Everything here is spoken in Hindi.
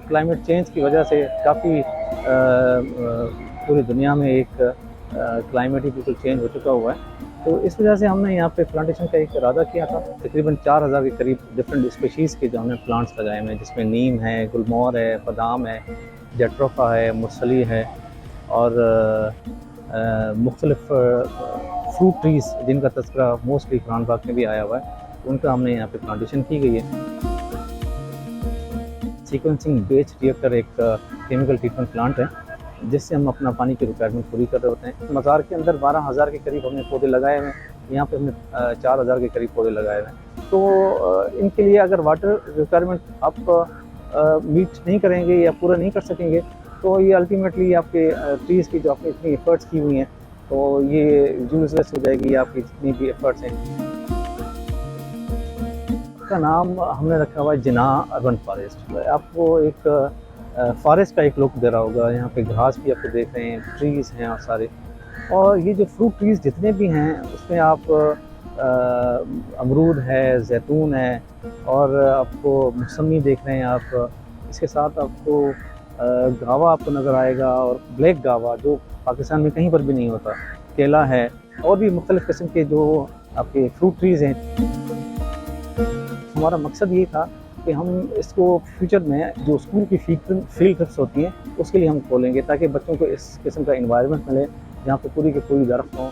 क्लाइमेट चेंज की वजह से काफ़ी पूरी दुनिया में एक क्लाइमेट ही बिल्कुल चेंज हो चुका हुआ है। तो इस वजह से हमने यहाँ पे प्लांटेशन का एक इरादा किया था। तकरीबन 4000 के करीब डिफरेंट स्पीशीज़ के जो हमने प्लांट्स लगाए हुए हैं, जिसमें नीम है, गुलमोहर है, बादाम है, जट्रोफा है, मुसली है और मुख्तलिफ फ्रूट ट्रीज़ जिनका तज़किरा मोस्टली कुरान पाक में भी आया हुआ है, उनका हमने यहाँ पे प्लांटेशन की गई है। सीक्वेंसिंग बेस्ड रिएक्टर एक केमिकल ट्रीटमेंट प्लांट है, जिससे हम अपना पानी की रिक्वायरमेंट पूरी कर रहे होते हैं। मज़ार के अंदर 12000 के करीब हमने पौधे लगाए हुए हैं, यहाँ पे हमने 4000 के करीब पौधे लगाए हुए हैं। तो इनके लिए अगर वाटर रिक्वायरमेंट आप मीट नहीं करेंगे या पूरा नहीं कर सकेंगे, तो ये अल्टीमेटली आपके ट्रीज़ की जो आपने इतनी एफर्ट्स की हुई हैं, तो ये यूज़लेस हो जाएगी आपकी जितनी भी एफर्ट्स हैं। का नाम हमने रखा हुआ है जिनाह अर्बन फॉरेस्ट। आपको एक फॉरेस्ट का एक लुक दे रहा होगा। यहाँ पे घास भी आपको देख रहे हैं, ट्रीज़ हैं और सारे, और ये जो फ्रूट ट्रीज़ जितने भी हैं उसमें आप अमरूद है, जैतून है और आपको मौसमी देख रहे हैं आप। इसके साथ आपको गावा आपको नज़र आएगा और ब्लैक गावा जो पाकिस्तान में कहीं पर भी नहीं होता, केला है और भी मुख्तलिफ़ किस्म के जो आपके फ्रूट ट्रीज़ हैं। हमारा मकसद ये था कि हम इसको फ्यूचर में जो स्कूल की फील्ड ट्रिप्स होती हैं उसके लिए हम खोलेंगे, ताकि बच्चों को इस किस्म का इन्वायरमेंट मिले जहाँ पे पूरी की पूरी दरख्त हों।